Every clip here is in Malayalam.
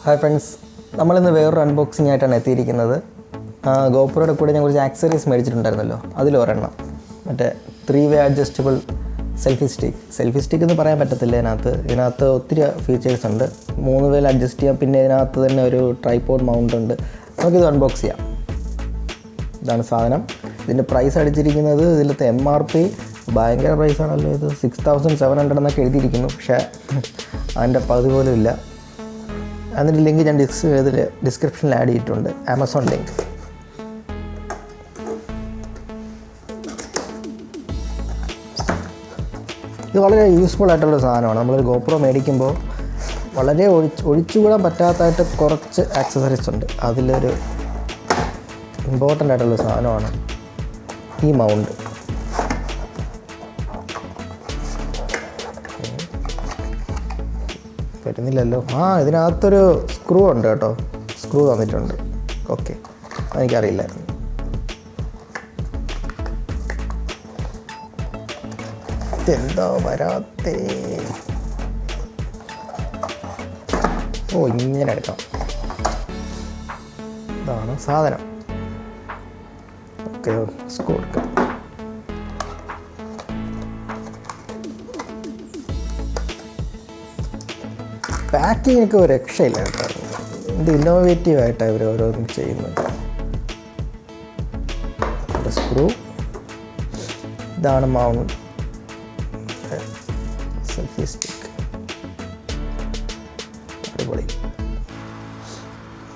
ഹായ് ഫ്രണ്ട്സ്, നമ്മളിന്ന് വേറൊരു അൺബോക്സിംഗ് ആയിട്ടാണ് എത്തിയിരിക്കുന്നത്. ഗോപ്രോയുടെ കൂടെ ഞാൻ കുറച്ച് ആക്സസറീസ് മേടിച്ചിട്ടുണ്ടായിരുന്നല്ലോ, അതിലൊരെണ്ണം മറ്റേ 3-way അഡ്ജസ്റ്റബിൾ സെൽഫി സ്റ്റിക്ക് എന്ന് പറയാൻ പറ്റത്തില്ല. ഇതിനകത്ത് ഒത്തിരി ഫീച്ചേഴ്സ് ഉണ്ട്. 3 വേയിൽ അഡ്ജസ്റ്റ് ചെയ്യാം. പിന്നെ ഇതിനകത്ത് തന്നെ ഒരു ട്രൈപോഡ് മൗണ്ട് ഉണ്ട്. നമുക്കിത് അൺബോക്സ് ചെയ്യാം. ഇതാണ് സാധനം. ഇതിൻ്റെ പ്രൈസ് അടിച്ചിരിക്കുന്നത്, ഇതിലത്തെ MRP ഭയങ്കര പ്രൈസാണല്ലോ. ഇത് 6700 എന്നൊക്കെ എഴുതിയിരിക്കുന്നു. പക്ഷേ അതിൻ്റെ പകുതി പോലും ഇല്ല. അതിൻ്റെ ലിങ്ക് ഞാൻ ഡിസ്ക്രിപ്ഷനിൽ ആഡ് ചെയ്തിട്ടുണ്ട്, ആമസോൺ ലിങ്ക്. ഇത് വളരെ യൂസ്ഫുൾ ആയിട്ടുള്ളൊരു സാധനമാണ്. നമ്മളൊരു GoPro മേടിക്കുമ്പോൾ വളരെ ഒഴിച്ചുകൂടാൻ പറ്റാത്തതായിട്ട് കുറച്ച് ആക്സസറീസ് ഉണ്ട്. അതിലൊരു ഇമ്പോർട്ടൻ്റ് ആയിട്ടുള്ള സാധനമാണ് ഈ മൗണ്ട്. വരുന്നില്ലല്ലോ. ഇതിനകത്തൊരു സ്ക്രൂ ഉണ്ട് കേട്ടോ. സ്ക്രൂ തന്നിട്ടുണ്ട്. ഓക്കെ, അതെനിക്കറിയില്ലായിരുന്നു. ഇതെന്താ വരാത്തേ? ഇങ്ങനെ എടുക്കാം. ഇതാണ് സാധനം. ഓക്കെ, സ്ക്രൂ എടുക്കാം. പാക്കിങ്ങൊക്കെ ഒരു രക്ഷയില്ല കേട്ടോ. ഇത് ഇന്നോവേറ്റീവായിട്ടാണ് ഇവർ ഓരോന്നും ചെയ്യുന്നത്. സ്ക്രൂ, ഇതാണ് മൗണ്ട് സെൽഫി സ്റ്റിക്ക്. അടിപൊളി.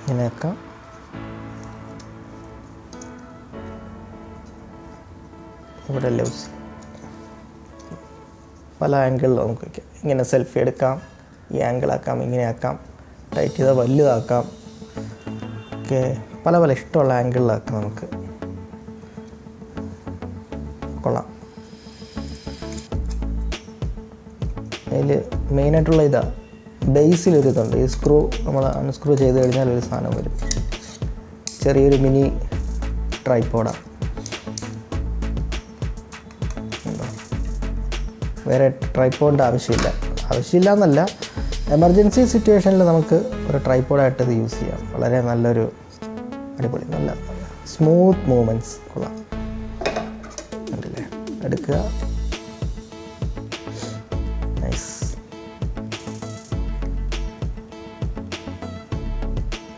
ഇങ്ങനെ വെക്കാം. ഇവിടെ ലൂസ് പല ആംഗിളിൽ നമുക്ക് വയ്ക്കാം. ഇങ്ങനെ സെൽഫി എടുക്കാം, ഈ ആംഗിളാക്കാം, ഇങ്ങനെ ആക്കാം, ടൈറ്റ് ചെയ്താൽ വലുതാക്കാം. ഓക്കെ, പല പല ഇഷ്ടമുള്ള ആംഗിളിലാക്കാം നമുക്ക്. കൊള്ളാം. അതിൽ മെയിനായിട്ടുള്ള ഇതാ, ബേസിലൊരു ഇതുണ്ട്. ഈ സ്ക്രൂ നമ്മൾ അൺസ്ക്രൂ ചെയ്ത് കഴിഞ്ഞാൽ ഒരു സാധനം വരും. ചെറിയൊരു മിനി ട്രൈപോഡാണ്. വേറെ ട്രൈപോഡിൻ്റെ ആവശ്യമില്ല എന്നല്ല, എമർജൻസി സിറ്റുവേഷനിൽ നമുക്ക് ഒരു ട്രൈപോഡായിട്ട് ഇത് യൂസ് ചെയ്യാം. വളരെ നല്ലൊരു അടിപൊളി, നല്ല സ്മൂത്ത് മൂവ്മെൻറ്റ്സ്. കൊള്ളാം. കണ്ടില്ലേ? എടുക്കുക. നൈസ്,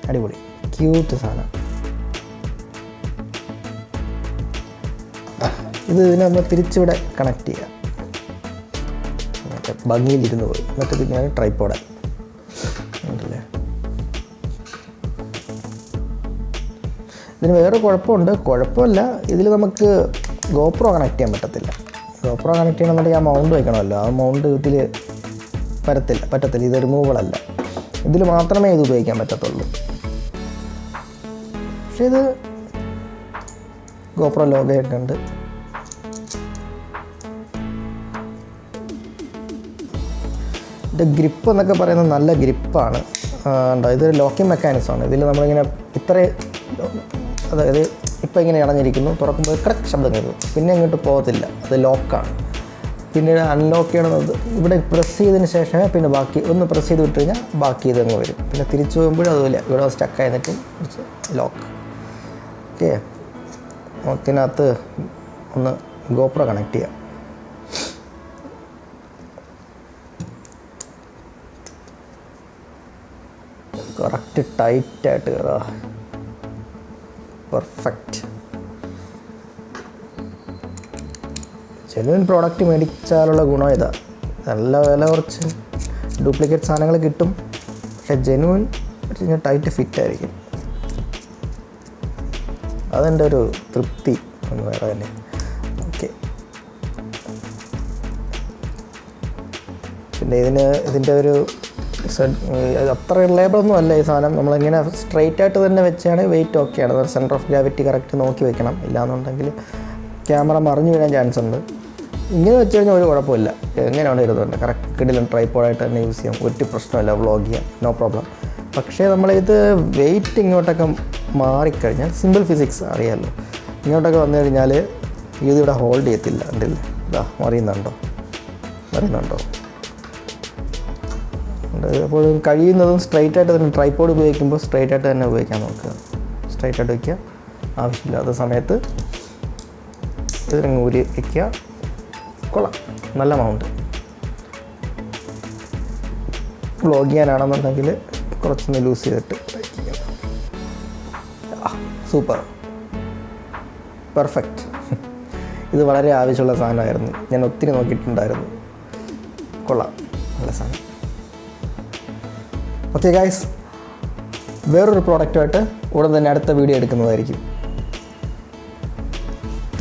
അടിപൊളി, ക്യൂട്ട് സാധനം. ഇതിനെ നമ്മൾ തിരിച്ചിവിടെ കണക്ട് ചെയ്യാം. ഭംഗിയിലിരുന്ന് പോയി. എന്നിട്ട് പിന്നെ ട്രൈപോഡായി. ഉണ്ടല്ലേ? ഇതിന് വേറെ കുഴപ്പമില്ല. ഇതിൽ നമുക്ക് GoPro കണക്ട് ചെയ്യാൻ പറ്റത്തില്ല. GoPro കണക്ട് ചെയ്യണമെന്നുണ്ടെങ്കിൽ ആ മൗണ്ട് വയ്ക്കണമല്ലോ. ആ മൗണ്ട് ഇതിൽ പറ്റത്തില്ല. ഇത് റിമൂവബിളല്ല. ഇതിൽ മാത്രമേ ഇത് ഉപയോഗിക്കാൻ പറ്റത്തുള്ളൂ. പക്ഷേ ഇത് GoPro ലോഗോ ഒക്കെ ഉണ്ട്. ഇത് ഗ്രിപ്പ് എന്നൊക്കെ പറയുന്നത് നല്ല ഗ്രിപ്പാണ്. ഉണ്ടോ? ഇതൊരു ലോക്കിംഗ് മെക്കാനിസമാണ്. ഇതിൽ നമ്മളിങ്ങനെ അതായത് ഇപ്പം ഇങ്ങനെ അടഞ്ഞിരിക്കുന്നു, തുറക്കുമ്പോൾ കറക്റ്റ് ശബ്ദം കേൾക്കും. പിന്നെ ഇങ്ങോട്ട് പോകത്തില്ല. അത് ലോക്കാണ്. പിന്നീട് അൺലോക്ക് ചെയ്യണമെന്നത് ഇവിടെ പ്രസ് ചെയ്തതിന് ശേഷമേ പിന്നെ ബാക്കി ഒന്ന് പ്രസ് ചെയ്ത് വിട്ട് കഴിഞ്ഞാൽ ബാക്കി ഇതങ്ങ് വരും. പിന്നെ തിരിച്ചു പോകുമ്പോഴും അതുപോലെ ഇവിടെ സ്റ്റക്ക് ആയിട്ട് ലോക്ക്. ഓക്കെ, നമുക്കിനകത്ത് ഒന്ന് GoPro കണക്ട് ചെയ്യാം. കറക്റ്റ് ടൈറ്റായിട്ട് കയറുക. പെർഫെക്റ്റ്. ജെന്യുവൻ പ്രോഡക്റ്റ് മേടിച്ചാലുള്ള ഗുണം ഇതാ. നല്ല വില കുറച്ച് ഡ്യൂപ്ലിക്കേറ്റ് സാധനങ്ങൾ കിട്ടും. പക്ഷേ ജെന്യുവൻ ടൈറ്റ് ഫിറ്റ് ആയിരിക്കും. അതെൻ്റെ ഒരു തൃപ്തി ഒന്ന് വേറെ തന്നെ. ഓക്കെ, പിന്നെ ഇതിൻ്റെ ഒരു അത്ര റിലയബിളൊന്നും അല്ല ഈ സാധനം. നമ്മളിങ്ങനെ സ്ട്രെയിറ്റ് ആയിട്ട് തന്നെ വെച്ചാണ് വെയിറ്റ് ഓക്കെയാണ്. സെൻറ്റർ ഓഫ് ഗ്രാവിറ്റി കറക്റ്റ് നോക്കി വെക്കണം. ഇല്ലാന്നുണ്ടെങ്കിൽ ക്യാമറ മറിഞ്ഞു വീഴാൻ ചാൻസ് ഉണ്ട്. ഇങ്ങനെ വെച്ച് കഴിഞ്ഞാൽ ഒരു കുഴപ്പമില്ല. എങ്ങനെയാണ് ഇരുന്നുണ്ട് കറക്റ്റ് കിടിലൻ ട്രൈപോഡായിട്ട് തന്നെ യൂസ് ചെയ്യാം. ഒരു പ്രശ്നമില്ല. വ്ളോഗ് ചെയ്യാം, നോ പ്രോബ്ലം. പക്ഷേ നമ്മളിത് വെയിറ്റ് ഇങ്ങോട്ടൊക്കെ മാറിക്കഴിഞ്ഞാൽ, സിമ്പിൾ ഫിസിക്സ് അറിയാമല്ലോ, ഇങ്ങോട്ടൊക്കെ വന്നു കഴിഞ്ഞാൽ ഇതിവിടെ ഹോൾഡ് ചെയ്യത്തില്ല. ഉണ്ടല്ലേ? ഇതാ മറിയുന്നുണ്ടോ? ഉണ്ട്. അപ്പോൾ കഴിയുന്നതും സ്ട്രൈറ്റ് ആയിട്ട് തന്നെ ട്രൈപോഡ് ഉപയോഗിക്കുമ്പോൾ സ്ട്രൈറ്റ് ആയിട്ട് തന്നെ ഉപയോഗിക്കാൻ നോക്കുക. സ്ട്രൈറ്റ് ആയിട്ട് വയ്ക്കുക. ആവശ്യമില്ലാത്ത സമയത്ത് ഇതിനങ്ങ് ഊരി വയ്ക്കുക. കൊള്ളാം, നല്ല മൗണ്ട്. വ്ളോഗ് ചെയ്യാനാണെന്നുണ്ടെങ്കിൽ കുറച്ചൊന്ന് ലൂസ് ചെയ്തിട്ട് സൂപ്പർ, പെർഫെക്റ്റ്. ഇത് വളരെ ആവശ്യമുള്ള സാധനമായിരുന്നു. ഞാൻ ഒത്തിരി നോക്കിയിട്ടുണ്ടായിരുന്നു. കൊള്ളാം, നല്ല സാധനം. ഓക്കെ ഗൈസ്, വേറൊരു പ്രോഡക്റ്റുമായിട്ട് ഉടൻ തന്നെ അടുത്ത വീഡിയോ എടുക്കുന്നതായിരിക്കും.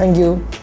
Thank you.